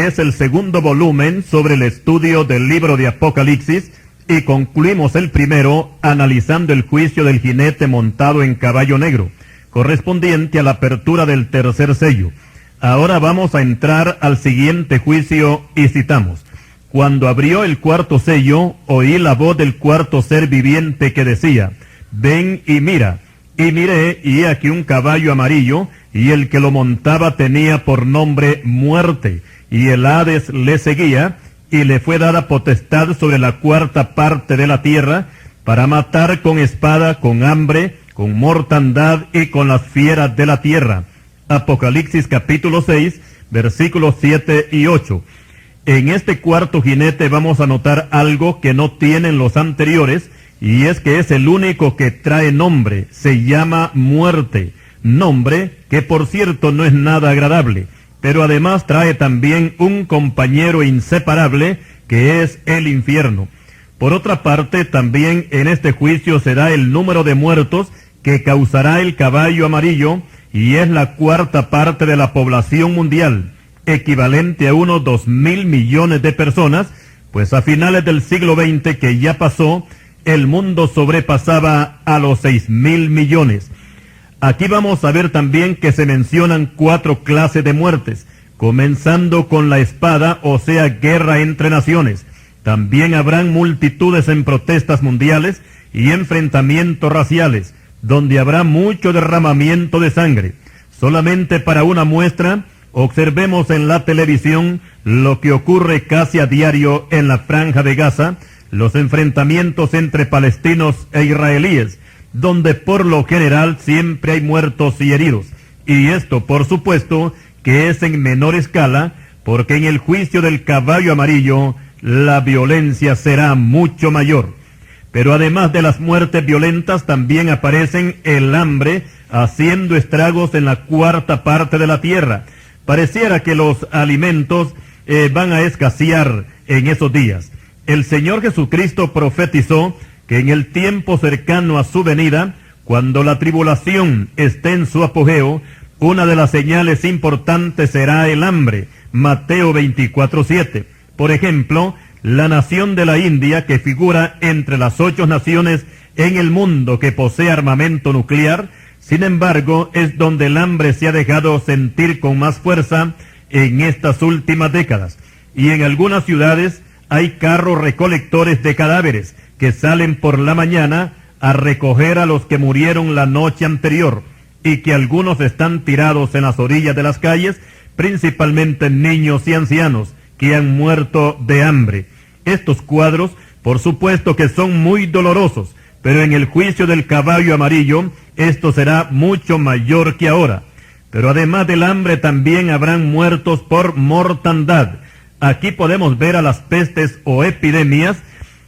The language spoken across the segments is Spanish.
es el segundo volumen sobre el estudio del libro de Apocalipsis, y concluimos el primero analizando el juicio del jinete montado en caballo negro, correspondiente a la apertura del tercer sello. Ahora vamos a entrar al siguiente juicio y citamos: Cuando abrió el cuarto sello, oí la voz del cuarto ser viviente que decía: ven y mira. Y miré, y he aquí un caballo amarillo, y el que lo montaba tenía por nombre Muerte, y el Hades le seguía, y le fue dada potestad sobre la cuarta parte de la tierra, para matar con espada, con hambre, con mortandad y con las fieras de la tierra. Apocalipsis capítulo 6, versículos 7 y 8. En este cuarto jinete vamos a notar algo que no tienen los anteriores, y es que es el único que trae nombre. Se llama Muerte, nombre que por cierto no es nada agradable, pero además trae también un compañero inseparable, que es el infierno. Por otra parte, también en este juicio se da el número de muertos que causará el caballo amarillo, y es la cuarta parte de la población mundial, equivalente a unos 2.000 millones de personas, pues a finales del siglo XX, que ya pasó, el mundo sobrepasaba a los 6.000 millones. Aquí vamos a ver también que se mencionan 4 clases de muertes, comenzando con la espada, o sea, guerra entre naciones. También habrán multitudes en protestas mundiales y enfrentamientos raciales, donde habrá mucho derramamiento de sangre. Solamente para una muestra, observemos en la televisión lo que ocurre casi a diario en la Franja de Gaza, los enfrentamientos entre palestinos e israelíes, donde por lo general siempre hay muertos y heridos. Y esto, por supuesto, que es en menor escala, porque en el juicio del caballo amarillo, la violencia será mucho mayor. Pero además de las muertes violentas, también aparecen el hambre, haciendo estragos en la cuarta parte de la tierra. Pareciera que los alimentos van a escasear en esos días. El Señor Jesucristo profetizó que en el tiempo cercano a su venida, cuando la tribulación esté en su apogeo, una de las señales importantes será el hambre. Mateo 24:7. Por ejemplo, la nación de la India, que figura entre las 8 naciones en el mundo que posee armamento nuclear, sin embargo, es donde el hambre se ha dejado sentir con más fuerza en estas últimas décadas. Y en algunas ciudades hay carros recolectores de cadáveres que salen por la mañana a recoger a los que murieron la noche anterior, y que algunos están tirados en las orillas de las calles, principalmente niños y ancianos que han muerto de hambre. Estos cuadros, por supuesto que son muy dolorosos, pero en el juicio del caballo amarillo, esto será mucho mayor que ahora. Pero además del hambre también habrán muertos por mortandad. Aquí podemos ver a las pestes o epidemias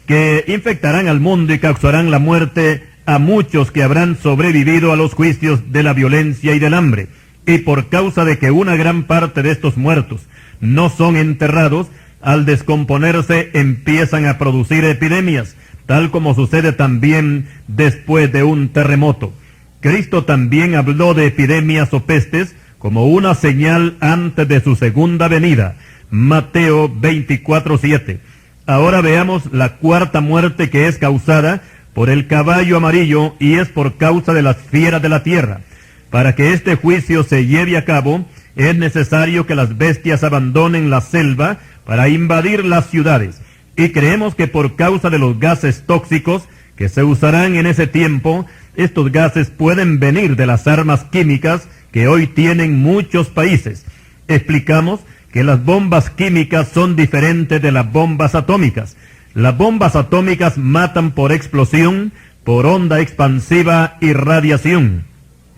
que infectarán al mundo y causarán la muerte a muchos que habrán sobrevivido a los juicios de la violencia y del hambre. Y por causa de que una gran parte de estos muertos no son enterrados, al descomponerse empiezan a producir epidemias, tal como sucede también después de un terremoto. Cristo también habló de epidemias o pestes como una señal antes de su segunda venida. Mateo 24:7. Ahora veamos la cuarta muerte, que es causada por el caballo amarillo, y es por causa de las fieras de la tierra. Para que este juicio se lleve a cabo, es necesario que las bestias abandonen la selva para invadir las ciudades. Y creemos que por causa de los gases tóxicos que se usarán en ese tiempo, estos gases pueden venir de las armas químicas que hoy tienen muchos países. Explicamos que las bombas químicas son diferentes de las bombas atómicas. Las bombas atómicas matan por explosión, por onda expansiva y radiación.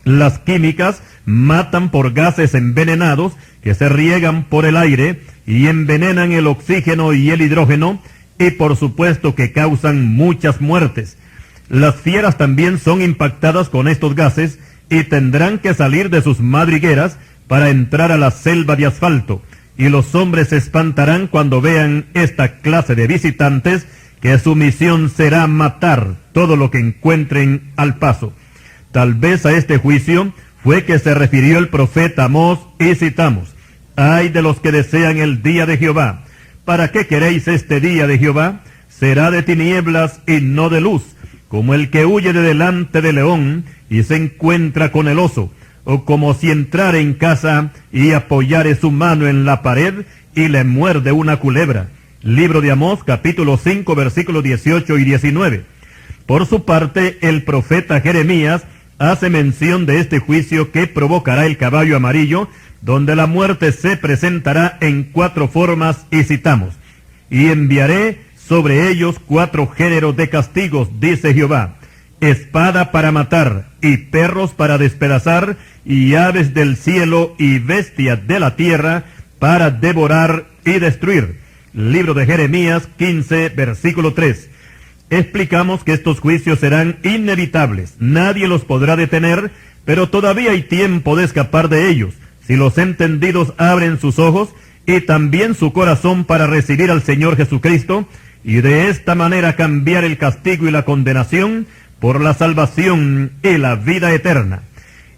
Las químicas matan por gases envenenados que se riegan por el aire y envenenan el oxígeno y el hidrógeno, y por supuesto que causan muchas muertes. Las fieras también son impactadas con estos gases y tendrán que salir de sus madrigueras para entrar a la selva de asfalto. Y los hombres se espantarán cuando vean esta clase de visitantes, que su misión será matar todo lo que encuentren al paso. Tal vez a este juicio fue que se refirió el profeta Amós, y citamos: Ay de los que desean el día de Jehová. ¿Para qué queréis este día de Jehová? Será de tinieblas y no de luz, como el que huye de delante del león y se encuentra con el oso, o como si entrare en casa y apoyare su mano en la pared y le muerde una culebra. Libro de Amós, capítulo 5, versículos 18 y 19. Por su parte, el profeta Jeremías hace mención de este juicio que provocará el caballo amarillo, donde la muerte se presentará en 4 formas, y citamos: y enviaré sobre ellos 4 géneros de castigos, dice Jehová: espada para matar, y perros para despedazar, y aves del cielo y bestias de la tierra para devorar y destruir. Libro de Jeremías 15, versículo 3. Explicamos que estos juicios serán inevitables, nadie los podrá detener, pero todavía hay tiempo de escapar de ellos, si los entendidos abren sus ojos y también su corazón para recibir al Señor Jesucristo, y de esta manera cambiar el castigo y la condenación por la salvación y la vida eterna.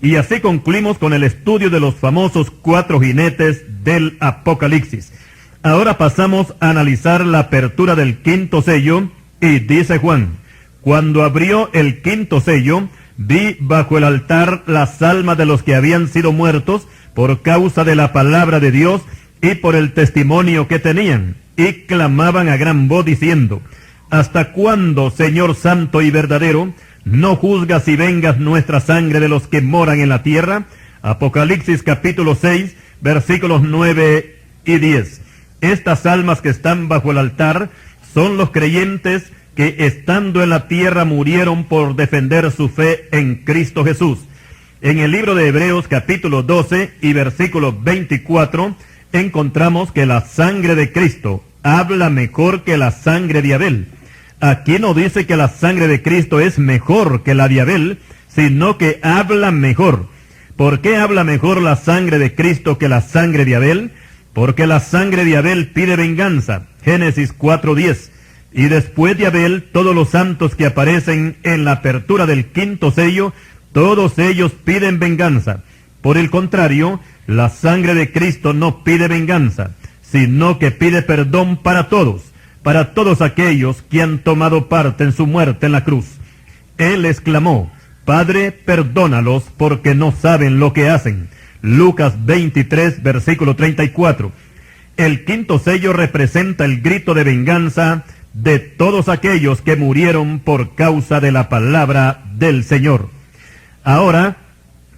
Y así concluimos con el estudio de los famosos 4 jinetes del Apocalipsis. Ahora pasamos a analizar la apertura del 5.º sello, y dice Juan: cuando abrió el 5.º sello, vi bajo el altar las almas de los que habían sido muertos por causa de la palabra de Dios y por el testimonio que tenían, y clamaban a gran voz diciendo: ¿hasta cuándo, Señor santo y verdadero, no juzgas y vengas nuestra sangre de los que moran en la tierra? Apocalipsis capítulo 6, versículos 9 y 10. Estas almas que están bajo el altar son los creyentes que estando en la tierra murieron por defender su fe en Cristo Jesús. En el libro de Hebreos capítulo 12 y versículo 24 encontramos que la sangre de Cristo habla mejor que la sangre de Abel. Aquí no dice que la sangre de Cristo es mejor que la de Abel, sino que habla mejor. ¿Por qué habla mejor la sangre de Cristo que la sangre de Abel? Porque la sangre de Abel pide venganza, Génesis 4:10. Y después de Abel, todos los santos que aparecen en la apertura del 5.º sello, todos ellos piden venganza. Por el contrario, la sangre de Cristo no pide venganza, sino que pide perdón para todos aquellos que han tomado parte en su muerte en la cruz. Él exclamó: Padre, perdónalos porque no saben lo que hacen. Lucas 23, versículo 34. El 5.º sello representa el grito de venganza de todos aquellos que murieron por causa de la palabra del Señor. Ahora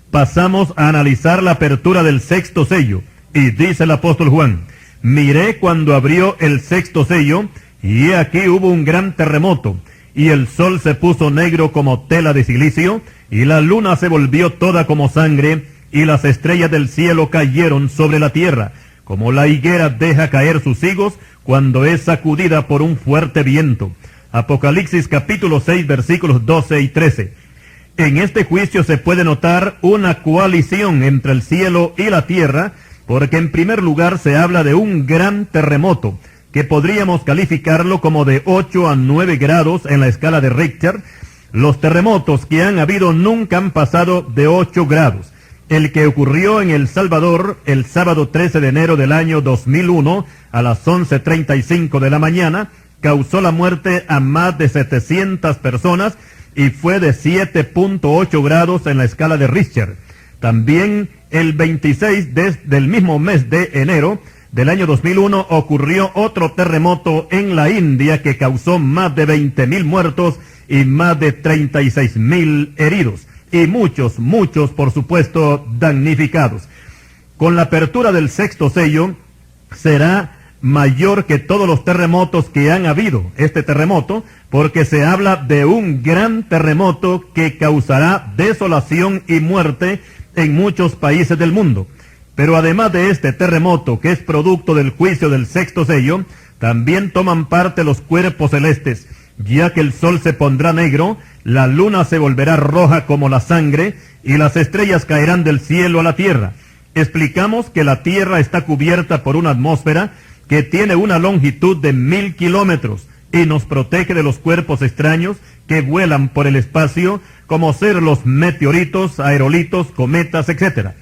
pasamos a analizar la apertura del 6.º sello, y dice el apóstol Juan: miré cuando abrió el 6.º sello, y he aquí hubo un gran terremoto, y el sol se puso negro como tela de silicio, y la luna se volvió toda como sangre, y las estrellas del cielo cayeron sobre la tierra, como la higuera deja caer sus higos cuando es sacudida por un fuerte viento. Apocalipsis capítulo 6, versículos 12 y 13. En este juicio se puede notar una coalición entre el cielo y la tierra, porque en primer lugar se habla de un gran terremoto, que podríamos calificarlo como de 8 a 9 grados en la escala de Richter. Los terremotos que han habido nunca han pasado de 8 grados. El que ocurrió en El Salvador el sábado 13 de enero del año 2001 a las 11:35 de la mañana causó la muerte a más de 700 personas y fue de 7.8 grados en la escala de Richter. También el 26 del mismo mes de enero del año 2001 ocurrió otro terremoto en la India que causó más de 20.000 muertos y más de 36.000 heridos. Y muchos, por supuesto, damnificados. Con la apertura del 6.º sello, será mayor que todos los terremotos que han habido, este terremoto, porque se habla de un gran terremoto que causará desolación y muerte en muchos países del mundo. Pero además de este terremoto, que es producto del juicio del 6.º sello, también toman parte los cuerpos celestes, ya que el sol se pondrá negro, la luna se volverá roja como la sangre, y las estrellas caerán del cielo a la tierra. Explicamos que la tierra está cubierta por una atmósfera que tiene una longitud de 1.000 kilómetros, y nos protege de los cuerpos extraños que vuelan por el espacio, como ser los meteoritos, aerolitos, cometas, etc.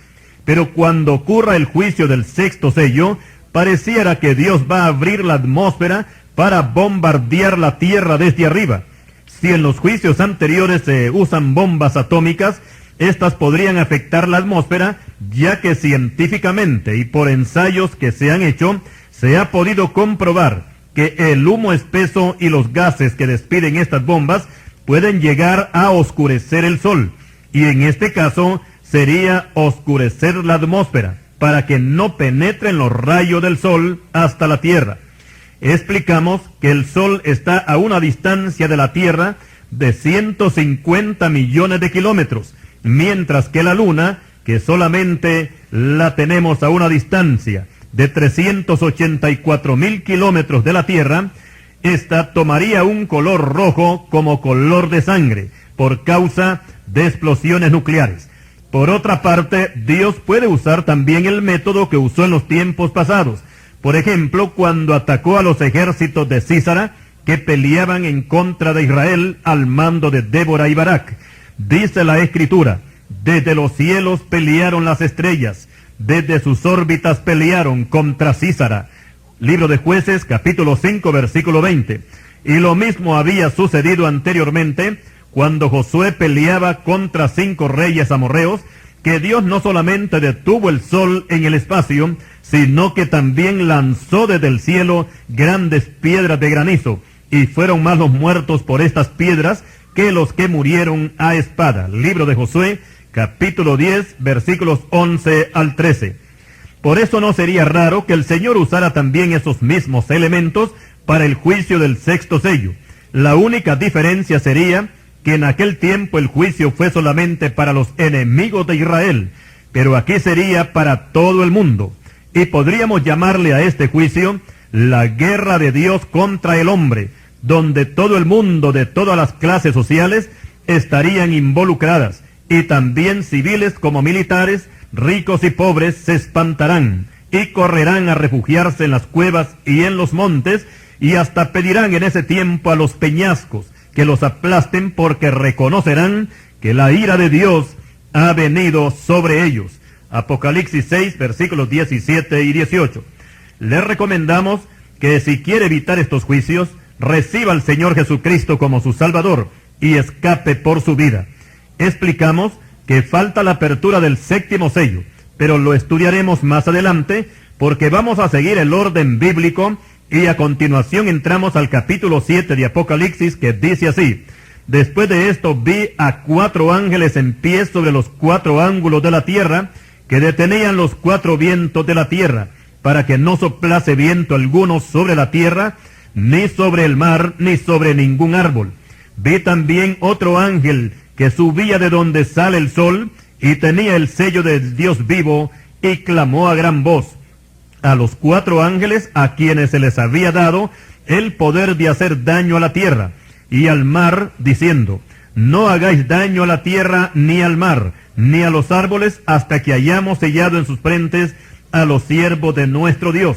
Pero cuando ocurra el juicio del sexto sello, pareciera que Dios va a abrir la atmósfera para bombardear la tierra desde arriba. Si en los juicios anteriores se usan bombas atómicas, estas podrían afectar la atmósfera, ya que científicamente y por ensayos que se han hecho, se ha podido comprobar que el humo espeso y los gases que despiden estas bombas pueden llegar a oscurecer el sol, y en este caso sería oscurecer la atmósfera, para que no penetren los rayos del sol hasta la tierra. Explicamos que el sol está a una distancia de la tierra de 150 millones de kilómetros, mientras que la luna, que solamente la tenemos a una distancia de 384.000 kilómetros de la tierra, esta tomaría un color rojo como color de sangre, por causa de explosiones nucleares. Por otra parte, Dios puede usar también el método que usó en los tiempos pasados. Por ejemplo, cuando atacó a los ejércitos de Sísara, que peleaban en contra de Israel al mando de Débora y Barak. Dice la Escritura: desde los cielos pelearon las estrellas, desde sus órbitas pelearon contra Sísara. Libro de Jueces, capítulo 5, versículo 20. Y lo mismo había sucedido anteriormente, cuando Josué peleaba contra 5 reyes amorreos, que Dios no solamente detuvo el sol en el espacio, sino que también lanzó desde el cielo grandes piedras de granizo, y fueron más los muertos por estas piedras que los que murieron a espada. Libro de Josué, capítulo 10, versículos 11 al 13. Por eso no sería raro que el Señor usara también esos mismos elementos para el juicio del sexto sello. La única diferencia sería que en aquel tiempo el juicio fue solamente para los enemigos de Israel, pero aquí sería para todo el mundo. Y podríamos llamarle a este juicio la guerra de Dios contra el hombre, donde todo el mundo de todas las clases sociales estarían involucradas, y también civiles como militares, ricos y pobres se espantarán y correrán a refugiarse en las cuevas y en los montes, y hasta pedirán en ese tiempo a los peñascos que los aplasten, porque reconocerán que la ira de Dios ha venido sobre ellos. Apocalipsis 6, versículos 17 y 18. Le recomendamos que si quiere evitar estos juicios, reciba al Señor Jesucristo como su Salvador y escape por su vida. Explicamos que falta la apertura del séptimo sello, pero lo estudiaremos más adelante, porque vamos a seguir el orden bíblico, y a continuación entramos al capítulo 7 de Apocalipsis, que dice así: después de esto vi a 4 ángeles en pie sobre los 4 ángulos de la tierra, que detenían los 4 vientos de la tierra, para que no soplase viento alguno sobre la tierra, ni sobre el mar, ni sobre ningún árbol. Vi también otro ángel que subía de donde sale el sol, y tenía el sello del Dios vivo, y clamó a gran voz a los 4 ángeles, a quienes se les había dado el poder de hacer daño a la tierra y al mar, diciendo: no hagáis daño a la tierra, ni al mar, ni a los árboles, hasta que hayamos sellado en sus frentes a los siervos de nuestro Dios.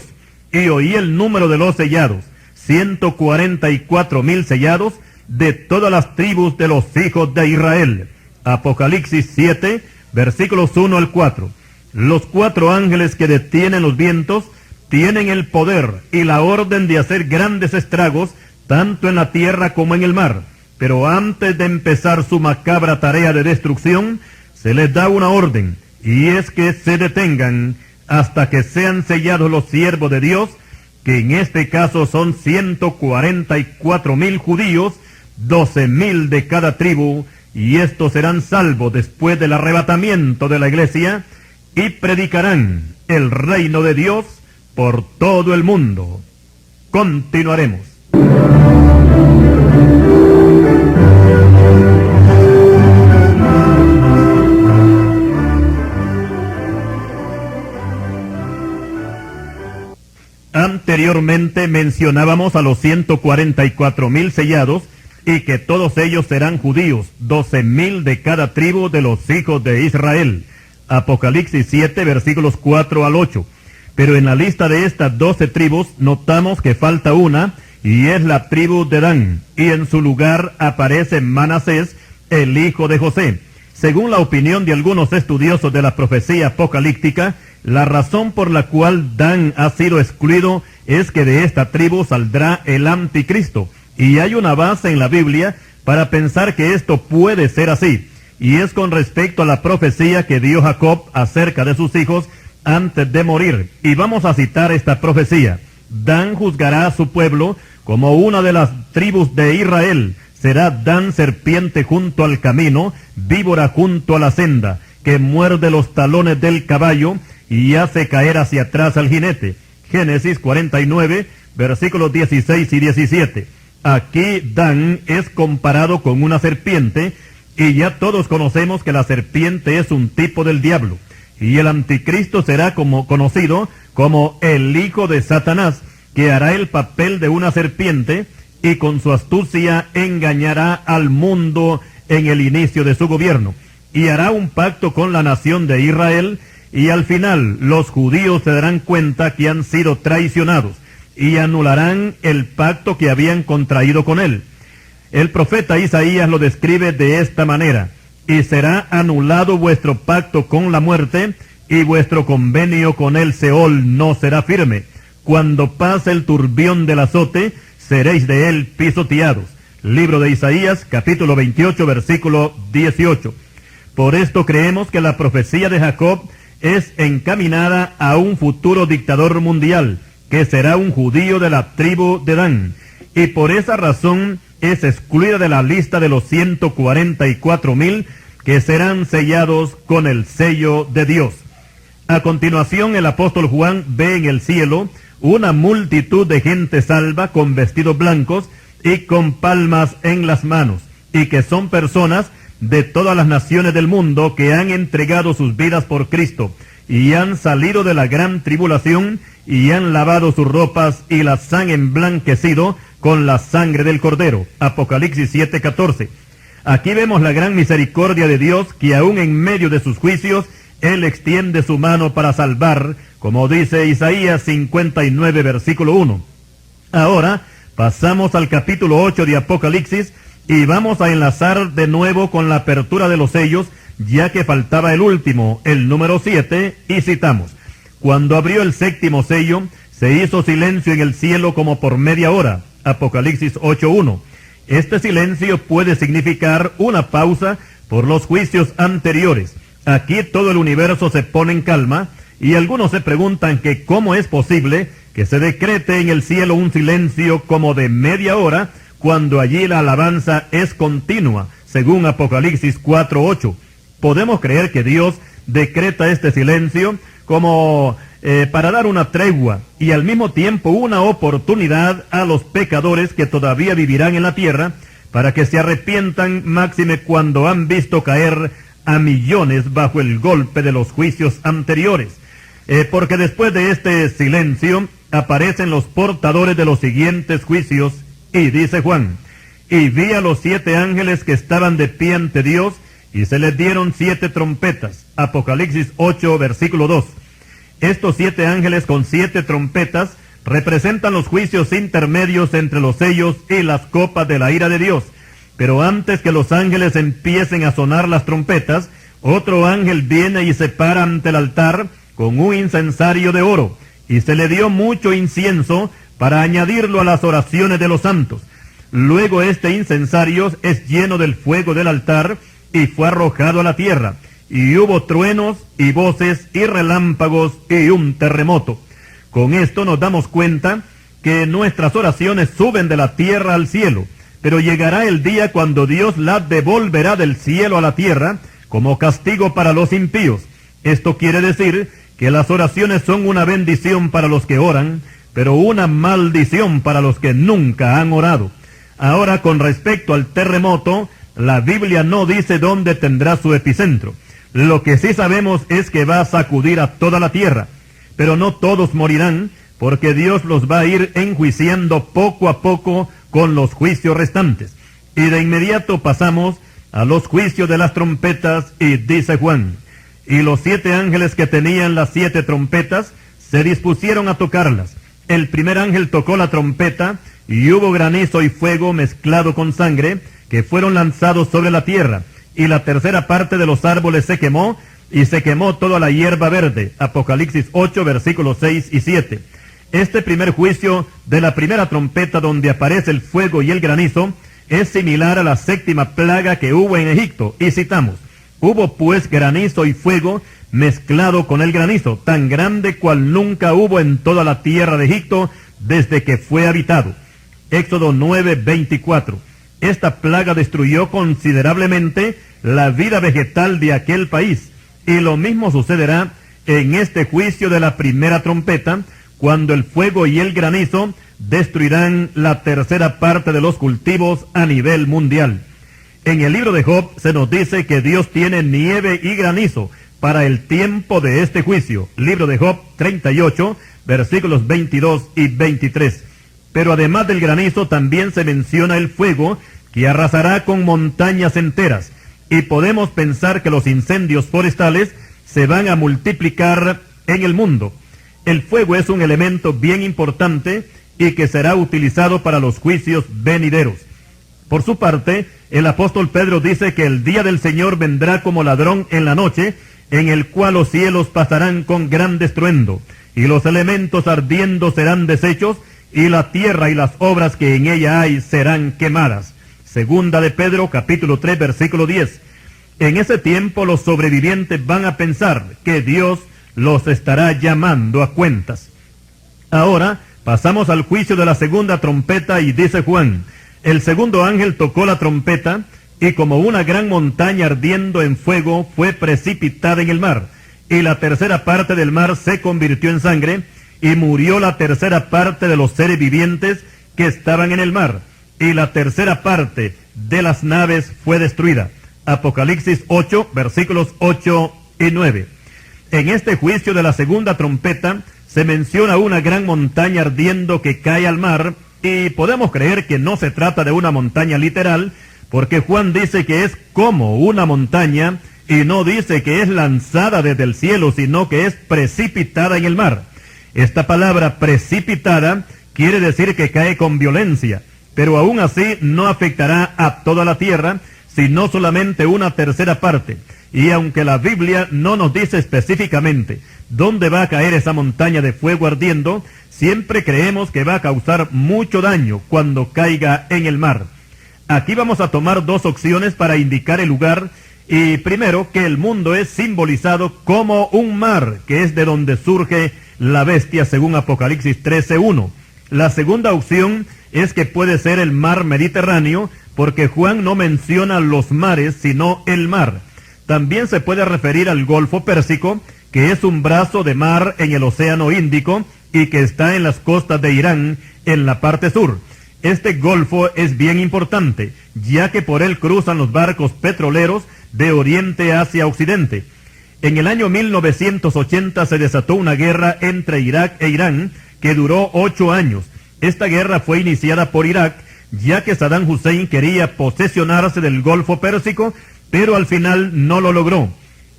Y oí el número de los sellados, 144,000 sellados, de todas las tribus de los hijos de Israel. Apocalipsis 7, versículos 1 al 4. Los 4 ángeles que detienen los vientos tienen el poder y la orden de hacer grandes estragos, tanto en la tierra como en el mar. Pero antes de empezar su macabra tarea de destrucción, se les da una orden, y es que se detengan hasta que sean sellados los siervos de Dios, que en este caso son 144,000 judíos, 12,000 de cada tribu, y estos serán salvos después del arrebatamiento de la iglesia, y predicarán el reino de Dios por todo el mundo. Continuaremos. Anteriormente mencionábamos a los 144,000 sellados, y que todos ellos serán judíos, 12,000 de cada tribu de los hijos de Israel. Apocalipsis 7, versículos 4 al 8. Pero en la lista de estas 12 tribus notamos que falta una, y es la tribu de Dan, y en su lugar aparece Manasés, el hijo de José. Según la opinión de algunos estudiosos de la profecía apocalíptica, la razón por la cual Dan ha sido excluido es que de esta tribu saldrá el anticristo. Y hay una base en la Biblia para pensar que esto puede ser así. Y es con respecto a la profecía que dio Jacob acerca de sus hijos antes de morir. Y vamos a citar esta profecía. Dan juzgará a su pueblo como una de las tribus de Israel. Será Dan serpiente junto al camino, víbora junto a la senda, que muerde los talones del caballo y hace caer hacia atrás al jinete. Génesis 49, versículos 16 y 17. Aquí Dan es comparado con una serpiente, y ya todos conocemos que la serpiente es un tipo del diablo, y el anticristo será conocido como el hijo de Satanás, que hará el papel de una serpiente, y con su astucia engañará al mundo en el inicio de su gobierno, y hará un pacto con la nación de Israel, y al final los judíos se darán cuenta que han sido traicionados, y anularán el pacto que habían contraído con él. El profeta Isaías lo describe de esta manera: y será anulado vuestro pacto con la muerte, y vuestro convenio con el Seol no será firme. Cuando pase el turbión del azote, seréis de él pisoteados. Libro de Isaías, capítulo 28, versículo 18. Por esto creemos que la profecía de Jacob es encaminada a un futuro dictador mundial, que será un judío de la tribu de Dan, y por esa razón es excluida de la lista de los 144,000 que serán sellados con el sello de Dios. A continuación, el apóstol Juan ve en el cielo una multitud de gente salva con vestidos blancos y con palmas en las manos, y que son personas de todas las naciones del mundo que han entregado sus vidas por Cristo, y han salido de la gran tribulación, y han lavado sus ropas y las han emblanquecido con la sangre del Cordero. Apocalipsis 7:14. Aquí vemos la gran misericordia de Dios, que aún en medio de sus juicios, Él extiende su mano para salvar, como dice Isaías 59, versículo 1. Ahora pasamos al capítulo 8 de Apocalipsis, y vamos a enlazar de nuevo con la apertura de los sellos, ya que faltaba el último, el número 7, y citamos: cuando abrió el séptimo sello, se hizo silencio en el cielo como por media hora. Apocalipsis 8:1. Este silencio puede significar una pausa por los juicios anteriores. Aquí todo el universo se pone en calma, y algunos se preguntan que cómo es posible que se decrete en el cielo un silencio como de media hora, cuando allí la alabanza es continua, según Apocalipsis 4:8. Podemos creer que Dios decreta este silencio como para dar una tregua y al mismo tiempo una oportunidad a los pecadores que todavía vivirán en la tierra, para que se arrepientan, máxime cuando han visto caer a millones bajo el golpe de los juicios anteriores. Porque después de este silencio aparecen los portadores de los siguientes juicios, y dice Juan: y vi a los 7 ángeles que estaban de pie ante Dios, y se les dieron 7 trompetas. Apocalipsis 8, versículo 2. Estos 7 ángeles con 7 trompetas representan los juicios intermedios entre los sellos y las copas de la ira de Dios. Pero antes que los ángeles empiecen a sonar las trompetas, otro ángel viene y se para ante el altar con un incensario de oro, y se le dio mucho incienso para añadirlo a las oraciones de los santos. Luego este incensario es lleno del fuego del altar, y fue arrojado a la tierra, y hubo truenos y voces y relámpagos y un terremoto. Con esto nos damos cuenta que nuestras oraciones suben de la tierra al cielo, pero llegará el día cuando Dios las devolverá del cielo a la tierra como castigo para los impíos. Esto quiere decir que las oraciones son una bendición para los que oran, pero una maldición para los que nunca han orado. Ahora, con respecto al terremoto, la Biblia no dice dónde tendrá su epicentro. Lo que sí sabemos es que va a sacudir a toda la tierra, pero no todos morirán, porque Dios los va a ir enjuiciando poco a poco con los juicios restantes. Y de inmediato pasamos a los juicios de las trompetas, y dice Juan: y los 7 ángeles que tenían las 7 trompetas se dispusieron a tocarlas. El primer ángel tocó la trompeta, y hubo granizo y fuego mezclado con sangre, que fueron lanzados sobre la tierra, y la tercera parte de los árboles se quemó, y se quemó toda la hierba verde. Apocalipsis 8, versículos 6 y 7. Este primer juicio de la primera trompeta, donde aparece el fuego y el granizo, es similar a la séptima plaga que hubo en Egipto, y citamos: hubo pues granizo y fuego mezclado con el granizo, tan grande cual nunca hubo en toda la tierra de Egipto desde que fue habitado. Éxodo 9, 24. Esta plaga destruyó considerablemente la vida vegetal de aquel país, y lo mismo sucederá en este juicio de la primera trompeta, cuando el fuego y el granizo destruirán la tercera parte de los cultivos a nivel mundial. En el libro de Job se nos dice que Dios tiene nieve y granizo para el tiempo de este juicio. Libro de Job 38, versículos 22 y 23. Pero además del granizo también se menciona el fuego, que arrasará con montañas enteras, y podemos pensar que los incendios forestales se van a multiplicar en el mundo. El fuego es un elemento bien importante y que será utilizado para los juicios venideros. Por su parte, el apóstol Pedro dice que el día del Señor vendrá como ladrón en la noche, en el cual los cielos pasarán con gran estruendo, y los elementos ardiendo serán deshechos, y la tierra y las obras que en ella hay serán quemadas. Segunda de Pedro, capítulo 3, versículo 10. En ese tiempo los sobrevivientes van a pensar que Dios los estará llamando a cuentas. Ahora pasamos al juicio de la segunda trompeta, y dice Juan: el segundo ángel tocó la trompeta, y como una gran montaña ardiendo en fuego fue precipitada en el mar, y la tercera parte del mar se convirtió en sangre, y murió la tercera parte de los seres vivientes que estaban en el mar, y la tercera parte de las naves fue destruida. Apocalipsis 8, versículos 8 y 9. En este juicio de la segunda trompeta se menciona una gran montaña ardiendo que cae al mar, y podemos creer que no se trata de una montaña literal, porque Juan dice que es como una montaña, y no dice que es lanzada desde el cielo, sino que es precipitada en el mar. Esta palabra precipitada quiere decir que cae con violencia, pero aún así no afectará a toda la tierra, sino solamente una tercera parte. Y aunque la Biblia no nos dice específicamente dónde va a caer esa montaña de fuego ardiendo, siempre creemos que va a causar mucho daño cuando caiga en el mar. Aquí vamos a tomar dos opciones para indicar el lugar, y primero, que el mundo es simbolizado como un mar, que es de donde surge la bestia según Apocalipsis 13:1. La segunda opción es que puede ser el mar Mediterráneo, porque Juan no menciona los mares, sino el mar. También se puede referir al Golfo Pérsico, que es un brazo de mar en el Océano Índico y que está en las costas de Irán, en la parte sur. Este golfo es bien importante, ya que por él cruzan los barcos petroleros de oriente hacia occidente. En el año 1980 se desató una guerra entre Irak e Irán que duró 8 años. Esta guerra fue iniciada por Irak, ya que Saddam Hussein quería posesionarse del Golfo Pérsico, pero al final no lo logró.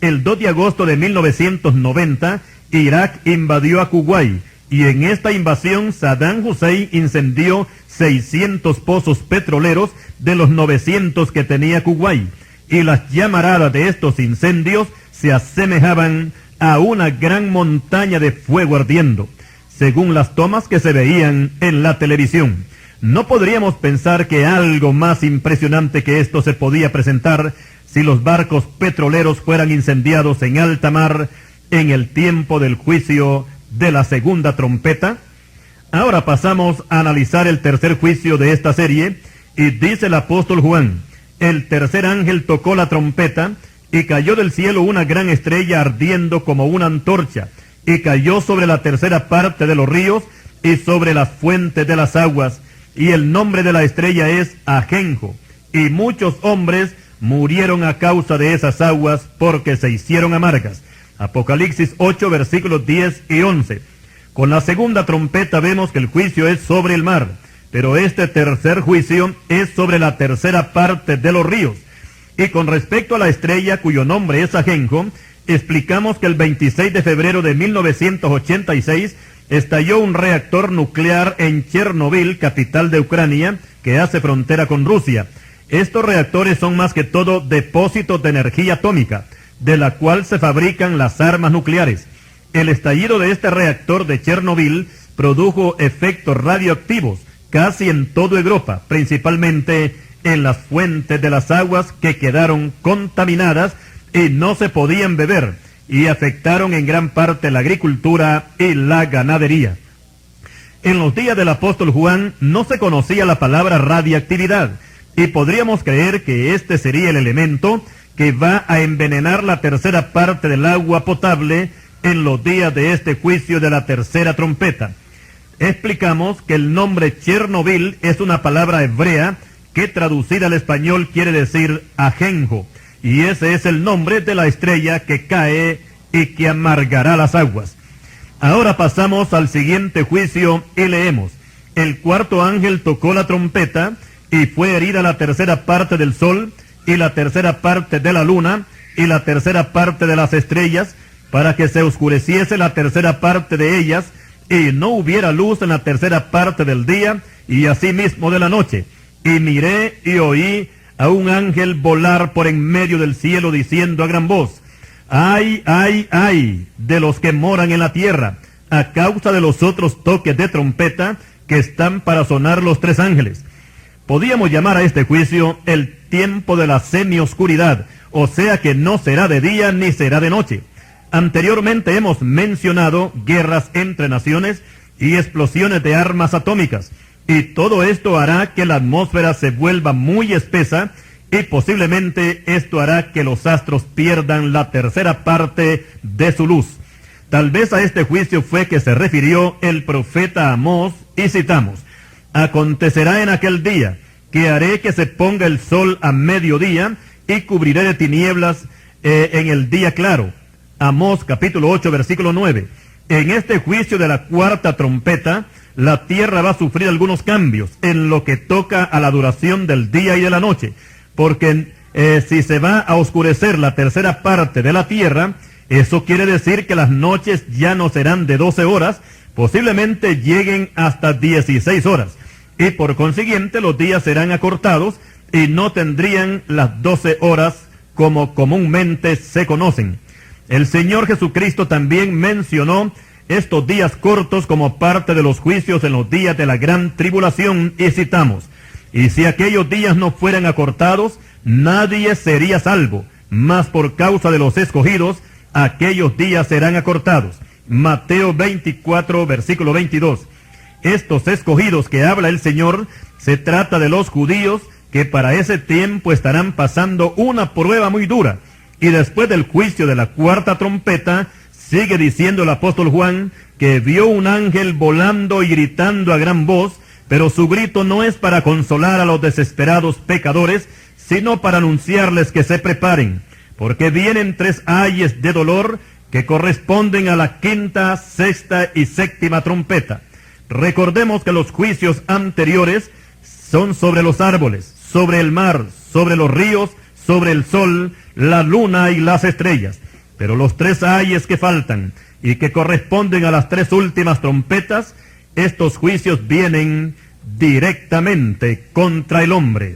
El 2 de agosto de 1990, Irak invadió a Kuwait, y en esta invasión Saddam Hussein incendió 600 pozos petroleros de los 900 que tenía Kuwait, y las llamaradas de estos incendios se asemejaban a una gran montaña de fuego ardiendo, según las tomas que se veían en la televisión. No podríamos pensar que algo más impresionante que esto se podía presentar si los barcos petroleros fueran incendiados en alta mar en el tiempo del juicio de la segunda trompeta. Ahora pasamos a analizar el tercer juicio de esta serie, y dice el apóstol Juan: el tercer ángel tocó la trompeta, y cayó del cielo una gran estrella ardiendo como una antorcha, y cayó sobre la tercera parte de los ríos y sobre las fuentes de las aguas, y el nombre de la estrella es Ajenjo, y muchos hombres murieron a causa de esas aguas porque se hicieron amargas. Apocalipsis 8, versículos 10 y 11. Con la segunda trompeta vemos que el juicio es sobre el mar, pero este tercer juicio es sobre la tercera parte de los ríos. Y con respecto a la estrella cuyo nombre es Ajenjo, explicamos que el 26 de febrero de 1986 estalló un reactor nuclear en Chernobyl, capital de Ucrania, que hace frontera con Rusia. Estos reactores son más que todo depósitos de energía atómica, de la cual se fabrican las armas nucleares. El estallido de este reactor de Chernobyl produjo efectos radioactivos casi en toda Europa, principalmente en las fuentes de las aguas que quedaron contaminadas y no se podían beber, y afectaron en gran parte la agricultura y la ganadería. En los días del apóstol Juan no se conocía la palabra radiactividad, y podríamos creer que este sería el elemento que va a envenenar la tercera parte del agua potable en los días de este juicio de la tercera trompeta. Explicamos que el nombre Chernobyl es una palabra hebrea que traducida al español quiere decir ajenjo, y ese es el nombre de la estrella que cae y que amargará las aguas. Ahora pasamos al siguiente juicio y leemos: el cuarto ángel tocó la trompeta y fue herida la tercera parte del sol y la tercera parte de la luna y la tercera parte de las estrellas, para que se oscureciese la tercera parte de ellas y no hubiera luz en la tercera parte del día y asimismo de la noche. Y miré y oí a un ángel volar por en medio del cielo diciendo a gran voz: ¡ay, ay, ay! De los que moran en la tierra, a causa de los otros toques de trompeta que están para sonar los tres ángeles. Podíamos llamar a este juicio el tiempo de la semioscuridad, o sea que no será de día ni será de noche. Anteriormente hemos mencionado guerras entre naciones y explosiones de armas atómicas, y todo esto hará que la atmósfera se vuelva muy espesa, y posiblemente esto hará que los astros pierdan la tercera parte de su luz. Tal vez a este juicio fue que se refirió el profeta Amós, y citamos: acontecerá en aquel día que haré que se ponga el sol a mediodía y cubriré de tinieblas en el día claro. Amós capítulo 8 versículo 9. En este juicio de la cuarta trompeta, la tierra va a sufrir algunos cambios en lo que toca a la duración del día y de la noche, porque si se va a oscurecer la tercera parte de la tierra, eso quiere decir que las noches ya no serán de 12 horas, posiblemente lleguen hasta 16 horas, y por consiguiente los días serán acortados y no tendrían las 12 horas como comúnmente se conocen. El Señor Jesucristo también mencionó estos días cortos como parte de los juicios en los días de la gran tribulación, y citamos: y si aquellos días no fueran acortados, nadie sería salvo, mas por causa de los escogidos, aquellos días serán acortados. Mateo 24, versículo 22. Estos escogidos que habla el Señor, se trata de los judíos que para ese tiempo estarán pasando una prueba muy dura. Y después del juicio de la cuarta trompeta, sigue diciendo el apóstol Juan que vio un ángel volando y gritando a gran voz, pero su grito no es para consolar a los desesperados pecadores, sino para anunciarles que se preparen, porque vienen 3 ayes de dolor que corresponden a la quinta, sexta y séptima trompeta. Recordemos que los juicios anteriores son sobre los árboles, sobre el mar, sobre los ríos, sobre el sol, la luna y las estrellas. Pero los 3 ayes que faltan y que corresponden a las 3 últimas trompetas, estos juicios vienen directamente contra el hombre.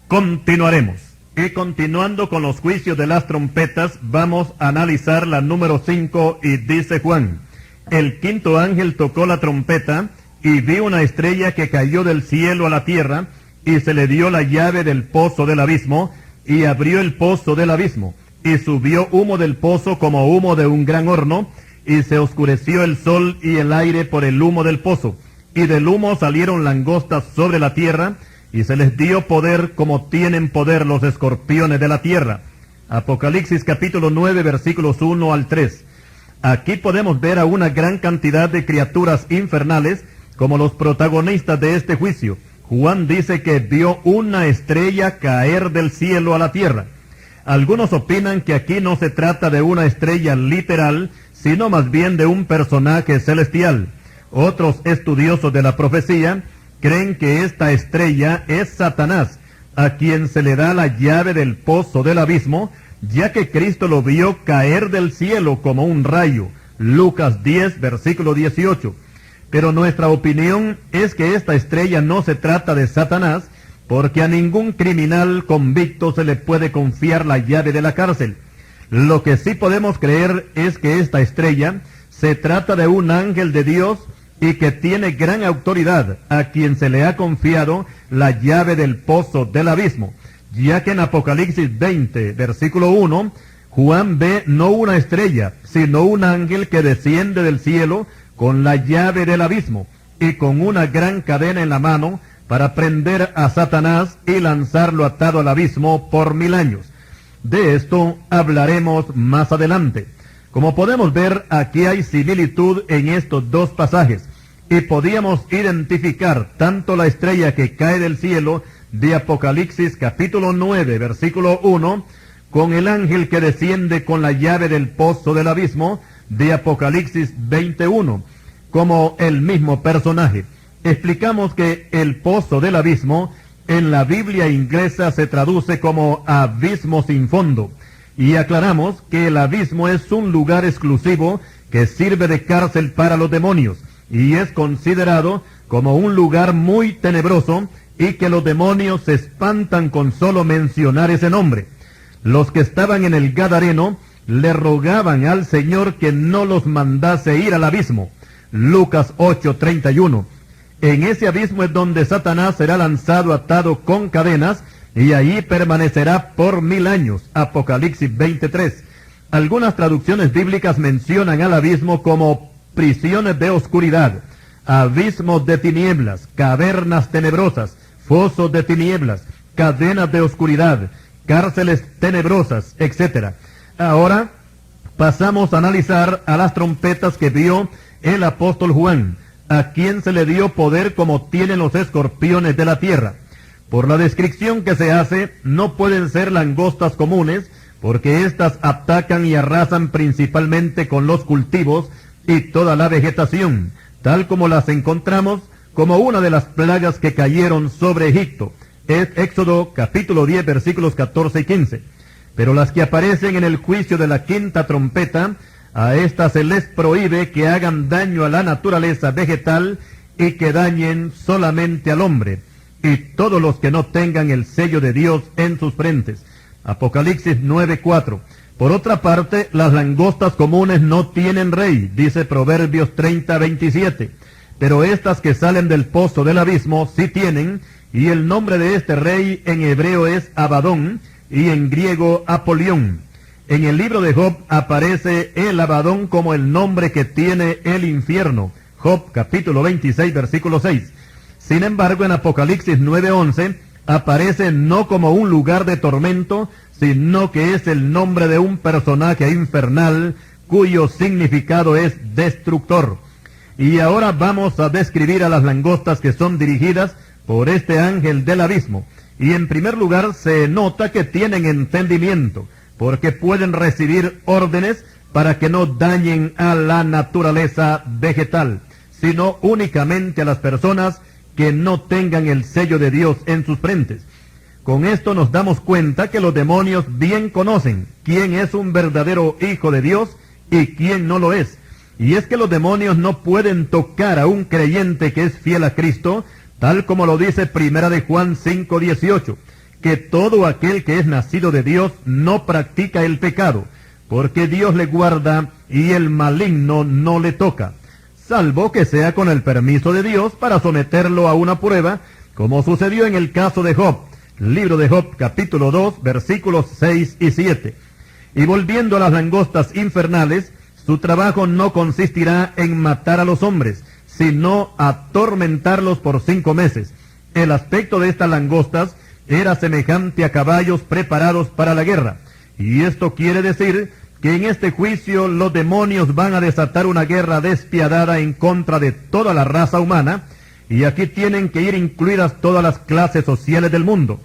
Continuaremos. Y continuando con los juicios de las trompetas, vamos a analizar la número 5, y dice Juan: el quinto ángel tocó la trompeta, y vi una estrella que cayó del cielo a la tierra, y se le dio la llave del pozo del abismo, y abrió el pozo del abismo, y subió humo del pozo como humo de un gran horno, y se oscureció el sol y el aire por el humo del pozo, y del humo salieron langostas sobre la tierra, y se les dio poder como tienen poder los escorpiones de la tierra. Apocalipsis capítulo 9 versículos 1 al 3. Aquí podemos ver a una gran cantidad de criaturas infernales como los protagonistas de este juicio. Juan dice que vio una estrella caer del cielo a la tierra. Algunos opinan que aquí no se trata de una estrella literal, sino más bien de un personaje celestial. Otros estudiosos de la profecía creen que esta estrella es Satanás, a quien se le da la llave del pozo del abismo, ya que Cristo lo vio caer del cielo como un rayo. Lucas 10, versículo 18. Pero nuestra opinión es que esta estrella no se trata de Satanás, porque a ningún criminal convicto se le puede confiar la llave de la cárcel. Lo que sí podemos creer es que esta estrella se trata de un ángel de Dios y que tiene gran autoridad, a quien se le ha confiado la llave del pozo del abismo, ya que en Apocalipsis 20, versículo 1, Juan ve no una estrella, sino un ángel que desciende del cielo con la llave del abismo y con una gran cadena en la mano para prender a Satanás y lanzarlo atado al abismo por 1000 años. De esto hablaremos más adelante. Como podemos ver, aquí hay similitud en estos dos pasajes, y podíamos identificar tanto la estrella que cae del cielo de Apocalipsis capítulo 9, versículo 1, con el ángel que desciende con la llave del pozo del abismo de Apocalipsis 21, como el mismo personaje. Explicamos que el pozo del abismo en la Biblia inglesa se traduce como abismo sin fondo, y aclaramos que el abismo es un lugar exclusivo que sirve de cárcel para los demonios, y es considerado como un lugar muy tenebroso y que los demonios se espantan con solo mencionar ese nombre. Los que estaban en el Gadareno le rogaban al Señor que no los mandase ir al abismo. Lucas 8:31. En ese abismo es donde Satanás será lanzado atado con cadenas y allí permanecerá por 1000 años. Apocalipsis 23. Algunas traducciones bíblicas mencionan al abismo como prisiones de oscuridad, abismos de tinieblas, cavernas tenebrosas, fosos de tinieblas, cadenas de oscuridad, cárceles tenebrosas, etc. Ahora pasamos a analizar a las trompetas que vio el apóstol Juan, a quien se le dio poder como tienen los escorpiones de la tierra. Por la descripción que se hace, no pueden ser langostas comunes, porque éstas atacan y arrasan principalmente con los cultivos y toda la vegetación, tal como las encontramos como una de las plagas que cayeron sobre Egipto. Es Éxodo capítulo 10, versículos 14 y 15. Pero las que aparecen en el juicio de la quinta trompeta, a estas se les prohíbe que hagan daño a la naturaleza vegetal y que dañen solamente al hombre, y todos los que no tengan el sello de Dios en sus frentes. Apocalipsis 9:4. Por otra parte, las langostas comunes no tienen rey, dice Proverbios 30:27. Pero estas que salen del pozo del abismo sí tienen, y el nombre de este rey en hebreo es Abadón, y en griego Apolión. En el libro de Job aparece el Abadón como el nombre que tiene el infierno. Job capítulo 26, versículo 6. Sin embargo, en Apocalipsis 9:11 aparece no como un lugar de tormento, sino que es el nombre de un personaje infernal cuyo significado es destructor. Y ahora vamos a describir a las langostas que son dirigidas por este ángel del abismo. Y en primer lugar se nota que tienen entendimiento, porque pueden recibir órdenes para que no dañen a la naturaleza vegetal, sino únicamente a las personas que no tengan el sello de Dios en sus frentes. Con esto nos damos cuenta que los demonios bien conocen quién es un verdadero hijo de Dios y quién no lo es. Y es que los demonios no pueden tocar a un creyente que es fiel a Cristo, tal como lo dice Primera de Juan 5:18, que todo aquel que es nacido de Dios no practica el pecado, porque Dios le guarda y el maligno no le toca, salvo que sea con el permiso de Dios para someterlo a una prueba, como sucedió en el caso de Job. Libro de Job, capítulo 2, versículos 6 y 7. Y volviendo a las langostas infernales, su trabajo no consistirá en matar a los hombres, sino atormentarlos por 5 meses. El aspecto de estas langostas era semejante a caballos preparados para la guerra. Y esto quiere decir que en este juicio los demonios van a desatar una guerra despiadada en contra de toda la raza humana, y aquí tienen que ir incluidas todas las clases sociales del mundo.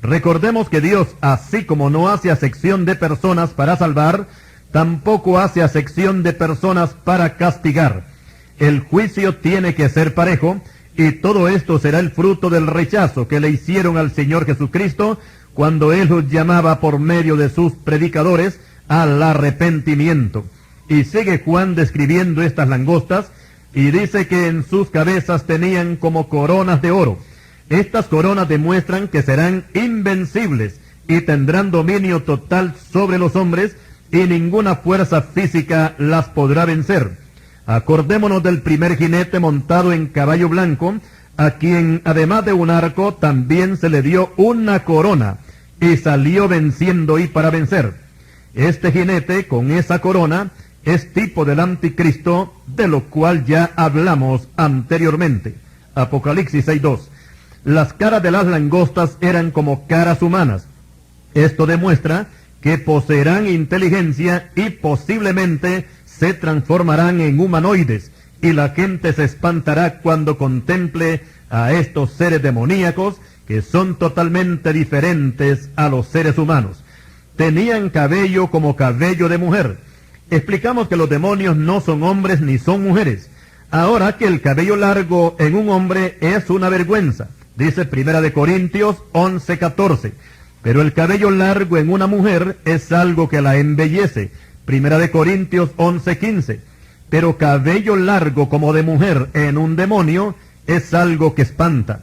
Recordemos que Dios, así como no hace acepción de personas para salvar, tampoco hace acepción de personas para castigar. El juicio tiene que ser parejo, y todo esto será el fruto del rechazo que le hicieron al Señor Jesucristo cuando Él los llamaba por medio de sus predicadores al arrepentimiento. Y sigue Juan describiendo estas langostas, y dice que en sus cabezas tenían como coronas de oro. Estas coronas demuestran que serán invencibles y tendrán dominio total sobre los hombres, y ninguna fuerza física las podrá vencer. Acordémonos del primer jinete montado en caballo blanco, a quien además de un arco también se le dio una corona, y salió venciendo y para vencer. Este jinete con esa corona es tipo del anticristo, de lo cual ya hablamos anteriormente. Apocalipsis 6:2. Las caras de las langostas eran como caras humanas. Esto demuestra que poseerán inteligencia y posiblemente se transformarán en humanoides, y la gente se espantará cuando contemple a estos seres demoníacos que son totalmente diferentes a los seres humanos. Tenían cabello como cabello de mujer. Explicamos que los demonios no son hombres ni son mujeres. Ahora, que el cabello largo en un hombre es una vergüenza, dice 1 Corintios 11:14. Pero el cabello largo en una mujer es algo que la embellece, 1 Corintios 11:15. Pero cabello largo como de mujer en un demonio es algo que espanta.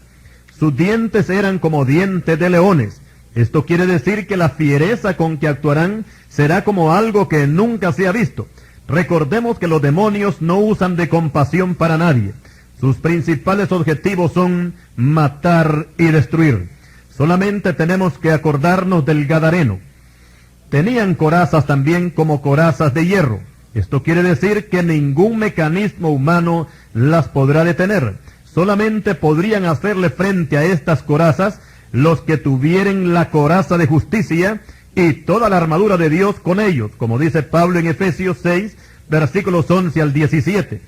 Sus dientes eran como dientes de leones. Esto quiere decir que la fiereza con que actuarán será como algo que nunca se ha visto. Recordemos que los demonios no usan de compasión para nadie. Sus principales objetivos son matar y destruir. Solamente tenemos que acordarnos del Gadareno. Tenían corazas también como corazas de hierro. Esto quiere decir que ningún mecanismo humano las podrá detener. Solamente podrían hacerle frente a estas corazas los que tuvieren la coraza de justicia y toda la armadura de Dios con ellos, como dice Pablo en Efesios 6, versículos 11 al 17.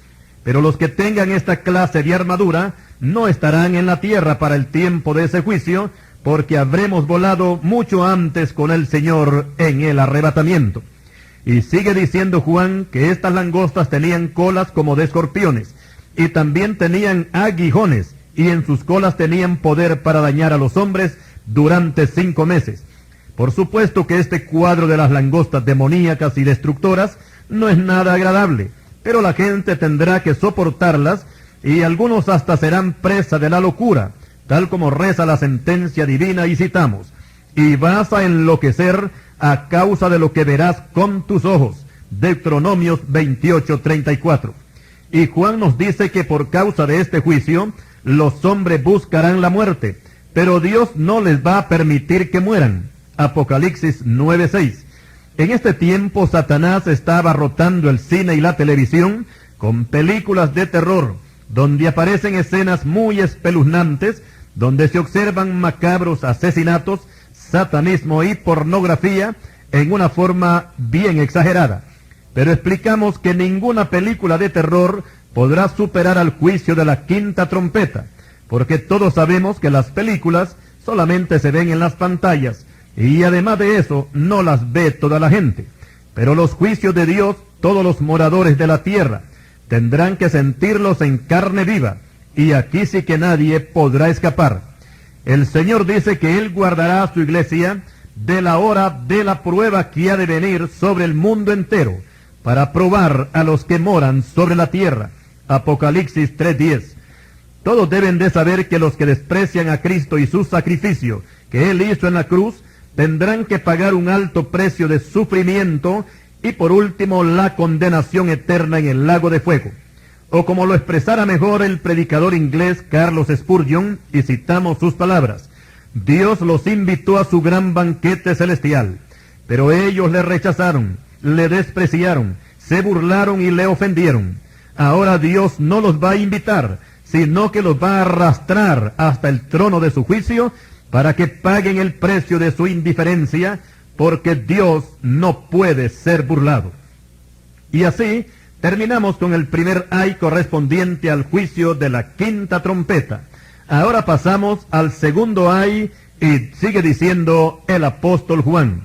Pero los que tengan esta clase de armadura no estarán en la tierra para el tiempo de ese juicio, porque habremos volado mucho antes con el Señor en el arrebatamiento. Y sigue diciendo Juan que estas langostas tenían colas como de escorpiones, y también tenían aguijones, y en sus colas tenían poder para dañar a los hombres durante 5 meses. Por supuesto que este cuadro de las langostas demoníacas y destructoras no es nada agradable, pero la gente tendrá que soportarlas, y algunos hasta serán presa de la locura, tal como reza la sentencia divina, y citamos: y vas a enloquecer a causa de lo que verás con tus ojos. Deuteronomios 28:34. Y Juan nos dice que por causa de este juicio, los hombres buscarán la muerte, pero Dios no les va a permitir que mueran. Apocalipsis 9:6. En este tiempo Satanás está abarrotando el cine y la televisión con películas de terror, donde aparecen escenas muy espeluznantes, donde se observan macabros asesinatos, satanismo y pornografía en una forma bien exagerada. Pero explicamos que ninguna película de terror podrá superar al juicio de la quinta trompeta, porque todos sabemos que las películas solamente se ven en las pantallas, y además de eso no las ve toda la gente. Pero los juicios de Dios, todos los moradores de la tierra tendrán que sentirlos en carne viva, y aquí sí que nadie podrá escapar. El Señor dice que Él guardará a su iglesia de la hora de la prueba que ha de venir sobre el mundo entero, para probar a los que moran sobre la tierra. Apocalipsis 3:10. Todos deben de saber que los que desprecian a Cristo y su sacrificio que Él hizo en la cruz, tendrán que pagar un alto precio de sufrimiento y por último la condenación eterna en el lago de fuego. O como lo expresara mejor el predicador inglés Carlos Spurgeon, y citamos sus palabras: Dios los invitó a su gran banquete celestial, pero ellos le rechazaron, le despreciaron, se burlaron y le ofendieron. Ahora Dios no los va a invitar, sino que los va a arrastrar hasta el trono de su juicio para que paguen el precio de su indiferencia, porque Dios no puede ser burlado. Y así terminamos con el primer ay correspondiente al juicio de la quinta trompeta. Ahora pasamos al segundo ay, y sigue diciendo el apóstol Juan: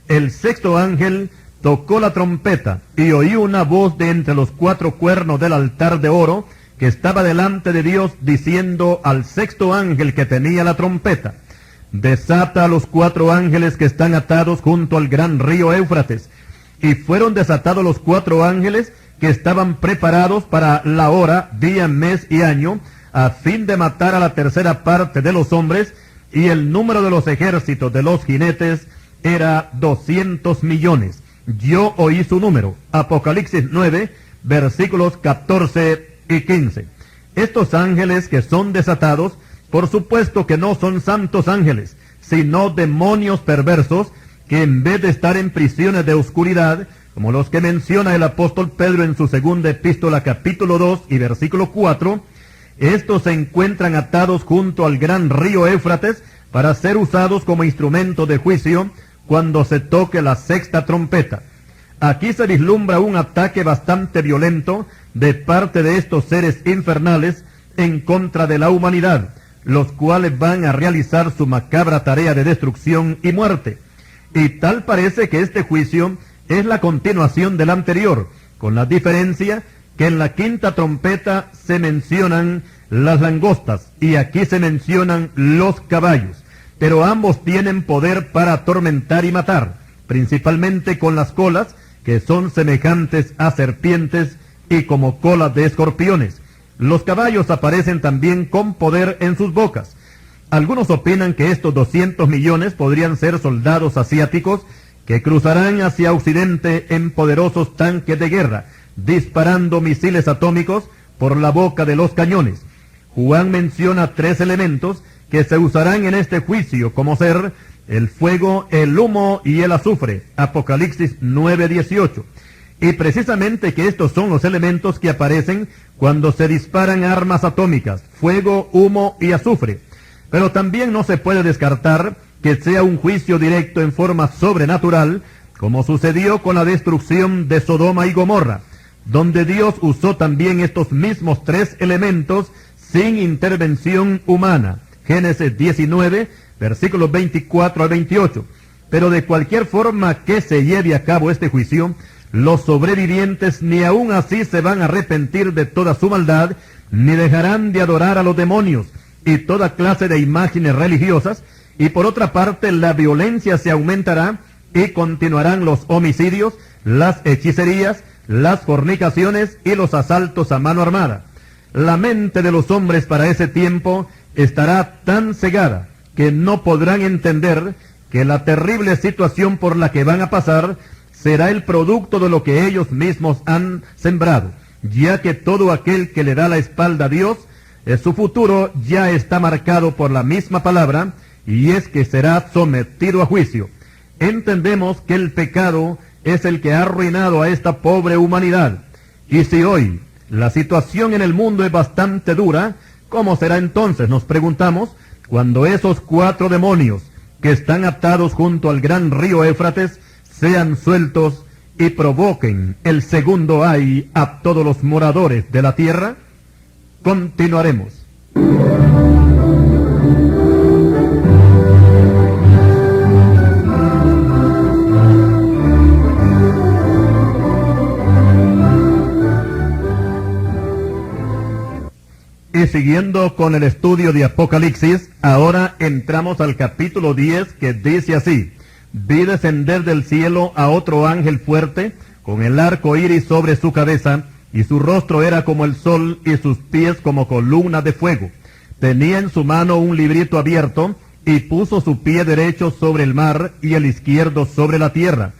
el sexto ángel tocó la trompeta, y oí una voz de entre los 4 cuernos del altar de oro que estaba delante de Dios, diciendo al sexto ángel que tenía la trompeta: desata a los 4 ángeles que están atados junto al gran río Éufrates. Y fueron desatados los 4 ángeles que estaban preparados para la hora, día, mes y año, a fin de matar a la tercera parte de los hombres, y el número de los ejércitos de los jinetes era 200 millones. Yo oí su número. Apocalipsis 9, versículos 14 y 15. Estos ángeles que son desatados, por supuesto que no son santos ángeles, sino demonios perversos, que en vez de estar en prisiones de oscuridad, como los que menciona el apóstol Pedro en su segunda epístola capítulo 2 y versículo 4, estos se encuentran atados junto al gran río Éufrates para ser usados como instrumento de juicio cuando se toque la sexta trompeta. Aquí se vislumbra un ataque bastante violento de parte de estos seres infernales en contra de la humanidad, los cuales van a realizar su macabra tarea de destrucción y muerte. Y tal parece que este juicio es la continuación del anterior, con la diferencia que en la quinta trompeta se mencionan las langostas y aquí se mencionan los caballos, pero ambos tienen poder para atormentar y matar, principalmente con las colas, que son semejantes a serpientes y como colas de escorpiones. Los caballos aparecen también con poder en sus bocas. Algunos opinan que estos 200 millones podrían ser soldados asiáticos que cruzarán hacia Occidente en poderosos tanques de guerra, disparando misiles atómicos por la boca de los cañones. Juan menciona 3 elementos que se usarán en este juicio, como ser el fuego, el humo y el azufre. Apocalipsis 9:18. Y precisamente que estos son los elementos que aparecen cuando se disparan armas atómicas: fuego, humo y azufre. Pero también no se puede descartar que sea un juicio directo en forma sobrenatural, como sucedió con la destrucción de Sodoma y Gomorra, donde Dios usó también estos mismos 3 elementos sin intervención humana. Génesis 19, versículos 24 a 28. Pero de cualquier forma que se lleve a cabo este juicio, los sobrevivientes ni aún así se van a arrepentir de toda su maldad, ni dejarán de adorar a los demonios y toda clase de imágenes religiosas, y por otra parte la violencia se aumentará y continuarán los homicidios, las hechicerías, las fornicaciones y los asaltos a mano armada. La mente de los hombres para ese tiempo estará tan cegada que no podrán entender que la terrible situación por la que van a pasar será el producto de lo que ellos mismos han sembrado, ya que todo aquel que le da la espalda a Dios, su futuro ya está marcado por la misma palabra, y es que será sometido a juicio. Entendemos que el pecado es el que ha arruinado a esta pobre humanidad. Y si hoy la situación en el mundo es bastante dura, ¿cómo será entonces, nos preguntamos, cuando esos 4 demonios que están atados junto al gran río Éufrates sean sueltos y provoquen el segundo ay a todos los moradores de la tierra? Continuaremos. Y siguiendo con el estudio de Apocalipsis, ahora entramos al capítulo 10, que dice así: vi descender del cielo a otro ángel fuerte, con el arco iris sobre su cabeza, y su rostro era como el sol, y sus pies como columnas de fuego. Tenía en su mano un librito abierto, y puso su pie derecho sobre el mar, y el izquierdo sobre la tierra.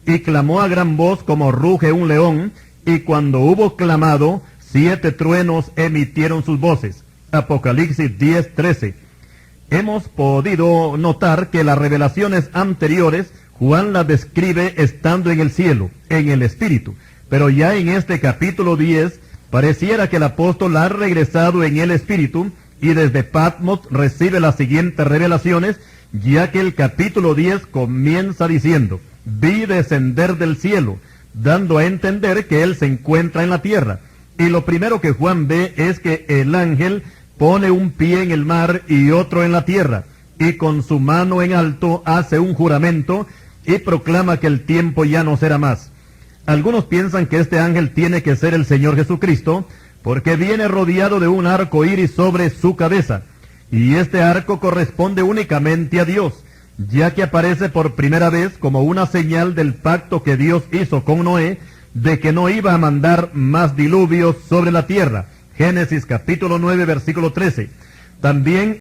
Y clamó a gran voz como ruge un león, y cuando hubo clamado, 7 truenos emitieron sus voces. Apocalipsis 10:13. Hemos podido notar que las revelaciones anteriores Juan las describe estando en el cielo, en el Espíritu, pero ya en este capítulo 10 pareciera que el apóstol ha regresado en el Espíritu y desde Patmos recibe las siguientes revelaciones, ya que el capítulo 10 comienza diciendo: vi descender del cielo, dando a entender que él se encuentra en la tierra. Y lo primero que Juan ve es que el ángel pone un pie en el mar y otro en la tierra, y con su mano en alto hace un juramento y proclama que el tiempo ya no será más. Algunos piensan que este ángel tiene que ser el Señor Jesucristo, porque viene rodeado de un arco iris sobre su cabeza, y este arco corresponde únicamente a Dios, ya que aparece por primera vez como una señal del pacto que Dios hizo con Noé, de que no iba a mandar más diluvios sobre la tierra. Génesis capítulo 9, versículo 13. También